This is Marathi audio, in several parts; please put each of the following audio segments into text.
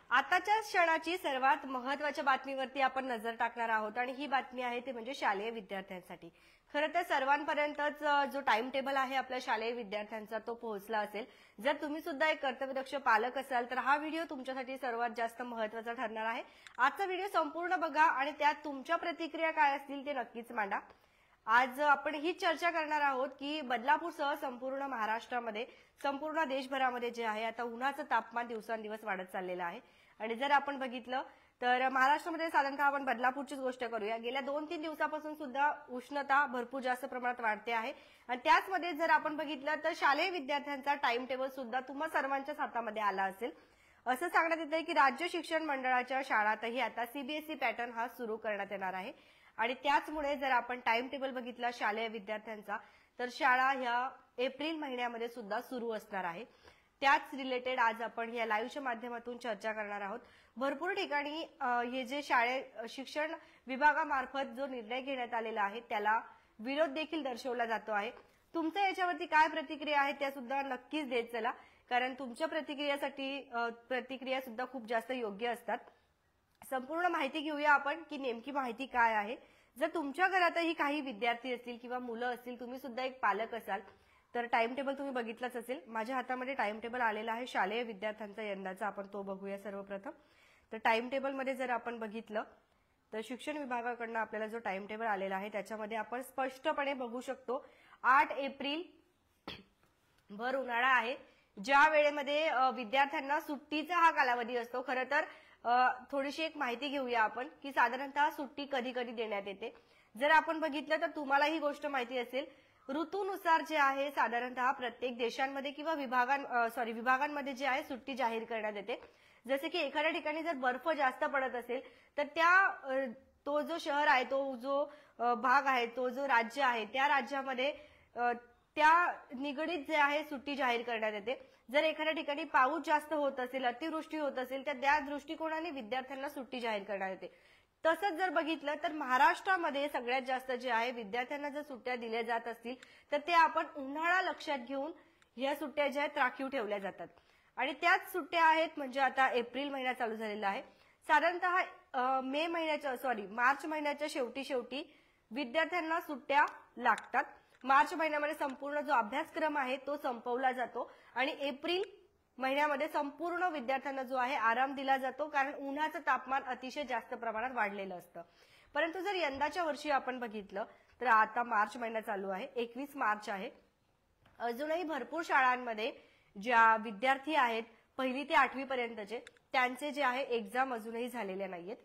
आताच्या क्षणाची सर्वात महत्त्वाच्या बातमीवरती आपण नजर टाकणार आहोत आणि ही बातमी आहे ते म्हणजे शालेय विद्यार्थ्यांसाठी। खरं तर सर्वांपर्यंतच जो टाइम टेबल आहे आपल्या शालेय विद्यार्थ्यांचा तो पोहोचला असेल। जर तुम्ही सुद्धा एक कर्तव्यदक्ष पालक असाल तर हा व्हिडिओ तुमच्यासाठी सर्वात जास्त महत्त्वाचा ठरणार आहे। आजचा व्हिडिओ संपूर्ण बघा आणि त्यात तुमच्या प्रतिक्रिया काय असतील ते नक्कीच मांडा। आज आपण ही चर्चा करणार आहोत की बदलापूरसह संपूर्ण महाराष्ट्रामध्ये संपूर्ण देशभरामध्ये जे आहे आता उन्हाचं तापमान दिवसांदिवस वाढत चाललेलं आहे आणि जर आपण बघितलं तर महाराष्ट्रामध्ये साधारणतः आपण बदलापूरचीच गोष्ट करूया। गेल्या 2-3 दिवसापासून सुद्धा उष्णता भरपूर जास्त प्रमाणात वाढते आहे आणि त्याचमध्ये जर आपण बघितलं तर शालेय विद्यार्थ्यांचा टाइम टेबल सुद्धा तुम्हा सर्वांच्याच हातामध्ये आला असेल। असं सांगण्यात येतंय की राज्य शिक्षण मंडळाच्या शाळांतही आता सीबीएसई पॅटर्न हा सुरू करण्यात येणार आहे आणि त्याचमुळे जर आपण टाइम टेबल बघितला शालेय विद्यार्थ्यांचा तर शाळा ह्या एप्रिल महिन्यामध्ये सुद्धा सुरू असणार आहे। त्याच रिलेटेड आज आपण या लाईव्हच्या माध्यमातून चर्चा करणार आहोत। भरपूर ठिकाणी हे जे शिक्षण विभागामार्फत जो निर्णय घेण्यात आलेला आहे त्याला विरोध देखील दर्शवला जातो आहे। तुमच्या याच्यावरती काय प्रतिक्रिया आहे त्या सुद्धा नक्कीच देत चला, कारण तुमच्या प्रतिक्रिया सुद्धा खूप जास्त योग्य असतात। संपूर्ण माहिती घेऊया आपण की नेमकी माहिती काय आहे। जर तुमच्या घरातही काही विद्यार्थी असतील किंवा मुलं असतील, तुम्ही सुद्धा एक पालक असाल तर टाइम टेबल तुम्ही बघितलाच असेल। माझ्या हातामध्ये टाइम टेबल आलेला आहे शालेय विद्यार्थ्यांचा यंदाचा, आपण तो बघूया सर्वप्रथम। तर टाइम टेबल मध्ये जर आपण बघितलं तर शिक्षण विभागाकडून आपल्याला जो टाइम टेबल आलेला आहे त्याच्यामध्ये आपण स्पष्टपणे बघू शकतो 8 एप्रिल भर उन्हाळा आहे, ज्या वेळेमध्ये विद्यार्थ्यांना सुट्टीचा हा कालावधी असतो। खरं तर थोडीशी एक माहिती घेऊया आपण की साधारणतः सुट्टी कधी कधी देण्यात येते। जर आपण बघितलं तर तुम्हाला ही गोष्ट माहिती असेल, ऋतूनुसार जे आहे साधारणतः प्रत्येक देशांमध्ये किंवा विभागांमध्ये जे आहे सुट्टी जाहीर करण्यात येते। जसे की एखाद्या ठिकाणी जर बर्फ जास्त पडत असेल तर तो जो शहर आहे, तो जो भाग आहे, तो जो राज्य आहे त्या राज्यामध्ये त्या निगडीत जे आहे सुट्टी जाहीर करण्यात येते। जर एखाद्या ठिकाणी पाऊस जास्त होत असेल, अतिवृष्टी होत असेल तर त्या दृष्टिकोनाने विद्यार्थ्यांना सुट्टी जाहीर करण्यात येते। तसंच जर बघितलं तर महाराष्ट्रामध्ये सगळ्यात जास्त जे आहे विद्यार्थ्यांना जर सुट्ट्या दिल्या जात असतील तर ते आपण उन्हाळा लक्षात घेऊन या सुट्ट्या ज्या आहेत राखीव ठेवल्या जातात आणि त्याच सुट्ट्या आहेत म्हणजे आता एप्रिल महिना चालू झालेला आहे। साधारणतः मार्च महिन्याच्या शेवटी विद्यार्थ्यांना सुट्ट्या लागतात। मार्च महिन्यामध्ये संपूर्ण जो अभ्यासक्रम आहे तो संपवला जातो आणि एप्रिल महिन्यामध्ये संपूर्ण विद्यार्थ्यांना जो आहे आराम दिला जातो, कारण उन्हाचं तापमान अतिशय जास्त प्रमाणात वाढलेलं असतं। परंतु जर यंदाच्या वर्षी आपण बघितलं तर आता मार्च महिना चालू आहे, 21 मार्च आहे, अजूनही भरपूर शाळांमध्ये ज्या विद्यार्थी आहेत 1ली ते 8वी पर्यंतचे त्यांचे जे आहे एक्झाम अजूनही झालेले नाहीयेत।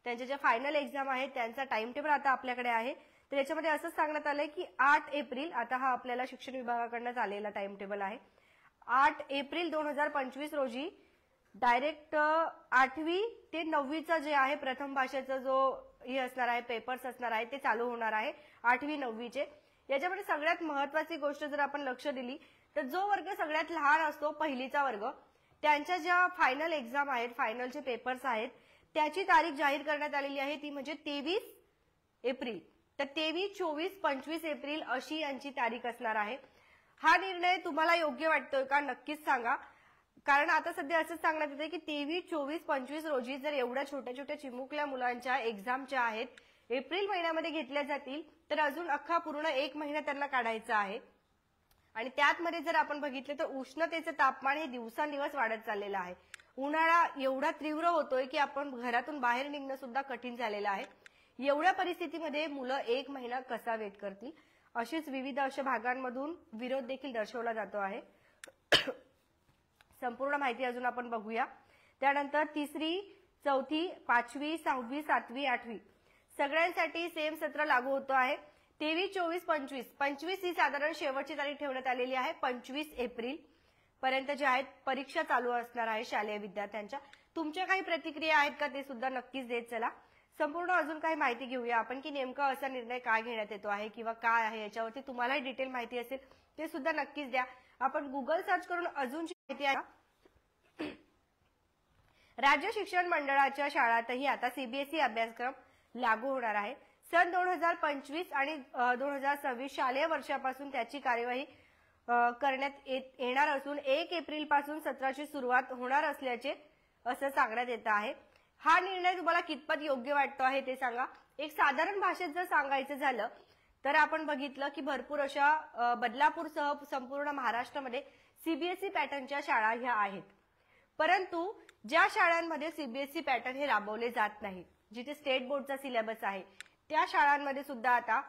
त्यांचे जे फायनल एक्झाम आहेत त्यांचा टाइम टेबल आता आपल्याकडे आहे। तर याच्यामध्ये असं सांगण्यात आलंय की 8 एप्रिल आता हा आपल्याला शिक्षण विभागाकडून आलेला टाइम टेबल आहे। 8 एप्रिल 2025 रोजी डायरेक्ट 8वी ते 9वीचा जे आहे प्रथम भाषेचा जो हे असणार आहे पेपर्स असणार आहे ते चालू होणार आहे 8वी 9वीचे। याच्यामध्ये सगळ्यात महत्त्वाची गोष्ट जर आपण लक्ष दिली तर जो वर्ग सगळ्यात लहान असतो, पहिलीचा वर्ग, त्यांच्या ज्या फायनल एक्झाम आहेत, फायनलचे पेपर्स आहेत त्याची तारीख जाहीर करण्यात आलेली आहे, ती म्हणजे 23 एप्रिल। तर 23, 24, 25 एप्रिल अशी यांची तारीख असणार आहे। हा निर्णय तुम्हाला योग्य वाटतोय का नक्कीच सांगा, कारण आता सध्या असंच सांगण्यात येते की 23, 24, 25 रोजी जर एवढ्या छोट्या छोट्या चिमुकल्या मुलांच्या एक्झामच्या आहेत एप्रिल महिन्यामध्ये घेतल्या जातील तर अजून अख्खा पूर्ण 1 महिना त्यांना काढायचा आहे। आणि त्यातमध्ये जर आपण बघितलं तर उष्णतेचं तापमान हे दिवसांदिवस वाढत चाललेलं आहे। उन्हाळा एवढा तीव्र होतोय की आपण घरातून बाहेर निघणं सुद्धा कठीण झालेलं आहे। एवढ्या परिस्थितीमध्ये मुलं 1 महिना कसा वेट करतील, अशीच विविध अशा भागांमधून विरोध देखील दर्शवला जातो आहे। संपूर्ण माहिती अजून आपण बघूया। त्यानंतर 3री, 4थी, 5वी, 6वी, 7वी, 8वी सगळ्यांसाठी सेम सत्र लागू होतो आहे। 23, 24, 25 ही साधारण शेवटची तारीख ठेवण्यात आलेली आहे। 25 एप्रिल पर्यंत जे आहेत परीक्षा चालू असणार आहे शालेय विद्यार्थ्यांच्या। तुमच्या काही प्रतिक्रिया आहेत का ते सुद्धा नक्कीच देत चला। संपूर्ण अजून काही माहिती घेऊया आपण की नेमका असा निर्णय काय घेण्यात येतो आहे किंवा काय आहे, याच्यावरती तुम्हालाही डिटेल माहिती असेल ते सुद्धा नक्कीच द्या। आपण गुगल सर्च करून अजून जी माहिती आहे, राज्य शिक्षण मंडळाच्या शाळांतही आता सीबीएसई अभ्यासक्रम लागू होणार आहे। सन 2025 आणि 2026 शालेय वर्षापासून त्याची कार्यवाही करण्यात येणार असून 1 एप्रिल पासून सत्राची सुरुवात होणार असल्याचे असं सांगण्यात येत आहे. हा निर्णय तुम्हाला कितपत योग्य वाटतो आहे ते सांगा. एक साधारण भाषेत जर सांगायचं झालं तर आपण बघितलं की भरपूर अशा बदलापूरसह संपूर्ण महाराष्ट्रामध्ये सीबीएसई पॅटर्नच्या शाळा ह्या आहेत. परंतु ज्या शाळांमध्ये सीबीएसई पॅटर्न हे राबवले जात नाहीत, जिथे स्टेट बोर्डचा सिलेबस आहे, त्या शाळांमध्ये सुद्धा आता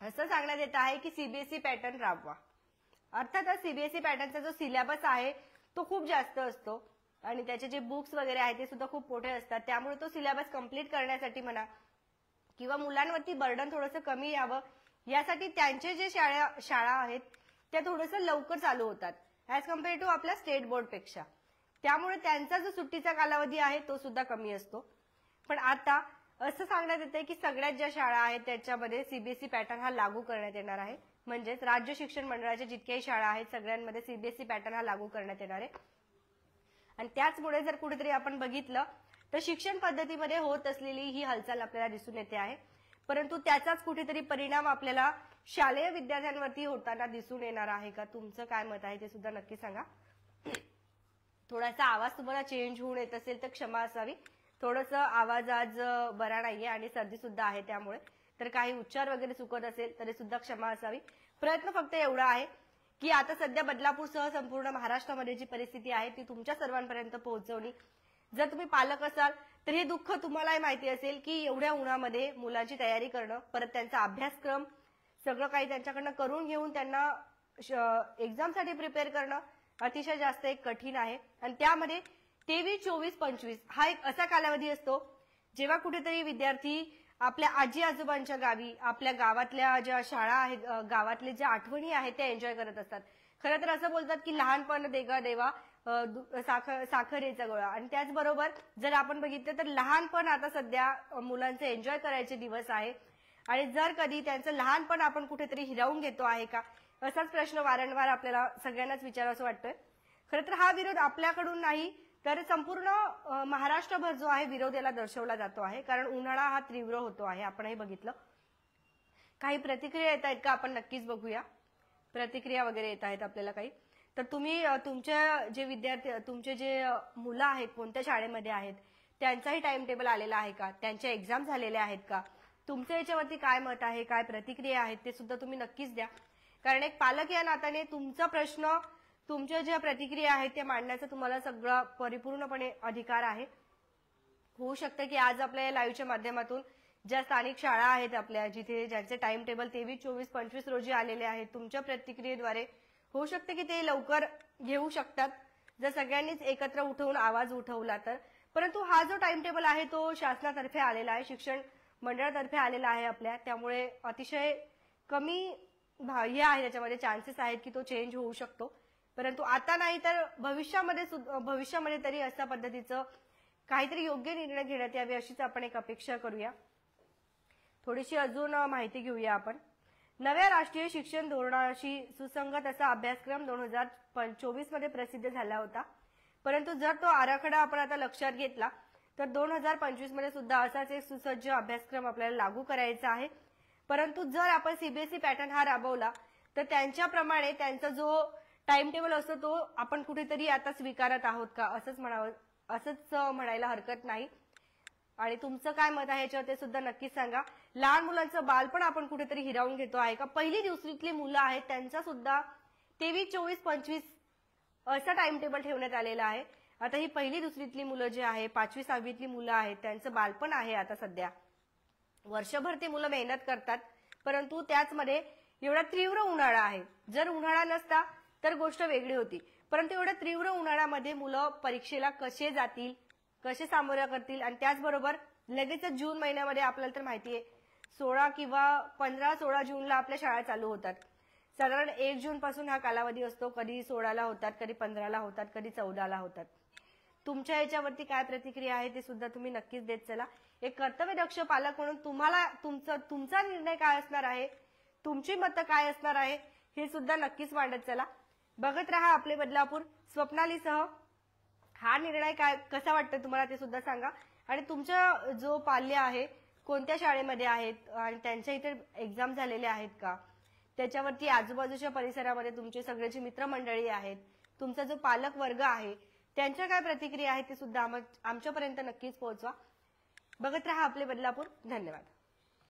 असं सांगण्यात येत आहे की सीबीएसई पॅटर्न राबवा. अर्थातच सीबीएसई पॅटर्नचा जो सिलेबस आहे तो खूप जास्त असतो आणि त्याचे जे बुक्स वगैरे आहेत ते सुद्धा खूप मोठे असतात. त्यामुळे तो सिलेबस कंप्लीट करण्यासाठी म्हणा किंवा मुलांवरती बर्डन थोडंसं कमी यावं यासाठी त्यांचे जे शाळा आहेत त्या थोडंसं लवकर चालू होतात ऍज कम्पेअर टू आपल्या स्टेट बोर्ड पेक्षा. त्यामुळे त्यांचा जो सुट्टीचा कालावधी आहे तो सुद्धा कमी असतो. पण आता असं सांगण्यात येते की सगळ्यात ज्या शाळा आहेत त्याच्यामध्ये सीबीएसई पॅटर्न हा लागू करण्यात येणार आहे. म्हणजेच राज्य शिक्षण मंडळाच्या जितक्याही शाळा आहेत सगळ्यांमध्ये सीबीएसई पॅटर्न हा लागू करण्यात येणार आहे. आणि त्याचमुळे जर कुठेतरी आपण बघितलं तर शिक्षण पद्धतीमध्ये होत असलेली ही हालचाल आपल्याला दिसून येते आहे. परंतु त्याचाच कुठेतरी परिणाम आपल्याला शालेय विद्यार्थ्यांवरती होताना दिसून येणार आहे का? तुमचं काय मत आहे ते सुद्धा नक्की सांगा. थोडासा आवाज तुम्हाला चेंज होऊन येत असेल तर क्षमा असावी. थोडंसं आवाज आज बरा नाहीये आणि सर्दी सुद्धा आहे, त्यामुळे तर काही उच्चार वगैरे चुकत असेल तरी सुद्धा क्षमा असावी. प्रयत्न फक्त एवढा आहे की आता सध्या बदलापूरसह संपूर्ण महाराष्ट्रामध्ये जी परिस्थिती आहे ती तुमच्या सर्वांपर्यंत पोहोचवली. जर तुम्ही पालक असाल तर हे दुःख तुम्हालाही माहिती असेल की एवढ्या उन्हामध्ये मुलांची तयारी करणं, परत त्यांचा अभ्यासक्रम सगळं काही त्यांच्याकडनं करून घेऊन त्यांना एक्झामसाठी प्रिपेअर करणं अतिशय जास्त एक कठीण आहे. आणि त्यामध्ये 23, 24, 25 हा एक असा कालावधी असतो जेव्हा कुठेतरी विद्यार्थी आपल्या आजी आजोबांच्या गावी, आपल्या गावातल्या ज्या शाळा आहेत, गावातले ज्या आठवणी आहेत त्या एन्जॉय करत असतात. खरं तर असं बोलतात की लहानपण देगा देवा साखरेचा गोळा. आणि त्याचबरोबर जर आपण बघितलं तर लहानपण आता सध्या मुलांचे एन्जॉय करायचे दिवस आहे. आणि जर कधी त्यांचं लहानपण आपण कुठेतरी हिरावून घेतो आहे का, असाच प्रश्न वारंवार आपल्याला सगळ्यांनाच विचारावंसं वाटतोय. खरं तर हा विरोध आपल्याकडून नाही तर संपूर्ण महाराष्ट्रभर जो आहे विरोध याला दर्शवला जातो आहे. कारण उन्हाळा हा तीव्र होतो आहे, आपणही बघितलं. काही प्रतिक्रिया येत आहेत का आपण नक्कीच बघूया. प्रतिक्रिया वगैरे येत आहेत आपल्याला काही. तर तुम्ही तुमच्या जे विद्यार्थी, तुमचे जे मुलं आहेत कोणत्या शाळेमध्ये आहेत त्यांचाही टाइम टेबल आलेला आहे का, त्यांच्या एक्झाम झालेल्या आहेत का, तुमचं याच्यावरती काय मत आहे, काय प्रतिक्रिया आहेत ते सुद्धा तुम्ही नक्कीच द्या. कारण एक पालक या नात्याने तुमचा प्रश्न, तुमच्या ज्या प्रतिक्रिया आहेत त्या मांडण्याचा तुम्हाला सगळा परिपूर्णपणे अधिकार आहे. होऊ शकतं की आज आपल्या लाईव्हच्या माध्यमातून ज्या स्थानिक शाळा आहेत आपल्या, जिथे ज्यांचे टाइम टेबल 23, 24, 25 रोजी आलेले आहेत, तुमच्या प्रतिक्रियेद्वारे होऊ शकते की ते लवकर घेऊ शकतात जर सगळ्यांनीच एकत्र उठवून आवाज उठवला तर. परंतु हा जो टाइम टेबल आहे तो शासनातर्फे आलेला आहे, शिक्षण मंडळातर्फे आलेला आहे आपल्या, त्यामुळे अतिशय कमी हे आहे त्याच्यामध्ये चान्सेस आहेत की तो चेंज होऊ शकतो. परंतु आता नाही तर भविष्यामध्ये तरी अशा पद्धतीचं काहीतरी योग्य निर्णय घेण्यात यावे अशीच आपण एक अपेक्षा करूया. थोडीशी अजून माहिती घेऊया आपण. नव्या राष्ट्रीय शिक्षण धोरणाशी सुसंगत असा अभ्यासक्रम 2024 मध्ये प्रसिद्ध झाला होता. परंतु जर तो आराखडा आपण आता लक्षात घेतला तर 2025 मध्ये सुद्धा असाच एक सुसज्ज अभ्यासक्रम आपल्याला लागू करायचा आहे. परंतु जर आपण सीबीएसई पॅटर्न हा राबवला तर त्यांच्याप्रमाणे त्यांचा जो टाइम टेबल असतो तो आपण कुठेतरी आता स्वीकारत आहोत का, असंच म्हणायला हरकत नाही. आणि तुमचं काय मत आहे याच्यावर ते सुद्धा नक्कीच सांगा. लहान मुलांचं बालपण आपण कुठेतरी हिरावून घेतो आहे का? पहिली दुसरीतली मुलं आहेत त्यांचा सुद्धा 23, 24, 25 असा टाइम टेबल ठेवण्यात आलेला आहे. आता ही पहिली दुसरीतली मुलं जे आहे, 5वी 6वीतली मुलं आहेत त्यांचं बालपण आहे आता सध्या. वर्षभर ते मुलं मेहनत करतात, परंतु त्याचमध्ये एवढा तीव्र उन्हाळा आहे. जर उन्हाळा नसता तर गोष्ट वेगळी होती. परंतु एवढ्या तीव्र उन्हाळ्यामध्ये मुलं परीक्षेला कसे जातील, कसे सामोरं करतील. आणि त्याचबरोबर लगेच जून महिन्यामध्ये आपल्याला तर माहितीये 16 किंवा 15-16 जूनला आपल्या शाळा चालू होतात. साधारण 1 जून पासून हा कालावधी असतो. कधी 16ला होतात, कधी 15ला होतात, कधी 14ला होतात. तुमच्या याच्यावरती काय प्रतिक्रिया आहे ते सुद्धा तुम्ही नक्कीच देत चला. एक कर्तव्यदक्ष पालक म्हणून तुम्हाला तुमचा निर्णय काय असणार आहे, तुमची मतं काय असणार आहे हे सुद्धा नक्कीच मांडत चला. बघत रहा आपले बदलापूर. स्वप्नालीसह हा निर्णय काय कसा वाटतं तुम्हाला ते सुद्धा सांगा. आणि तुमचा जो पाल्य आहे कोणत्या शाळेमध्ये आहेत आणि त्यांच्या इथे एक्झाम झालेले आहेत का, त्याच्यावरती आजूबाजूच्या परिसरामध्ये तुमचे सगळ्याची मित्रमंडळी आहेत, तुमचा जो पालक वर्ग आहे त्यांच्या काय प्रतिक्रिया आहेत ते सुद्धा आमच्यापर्यंत नक्कीच पोहोचवा. बघत रहा आपले बदलापूर. धन्यवाद.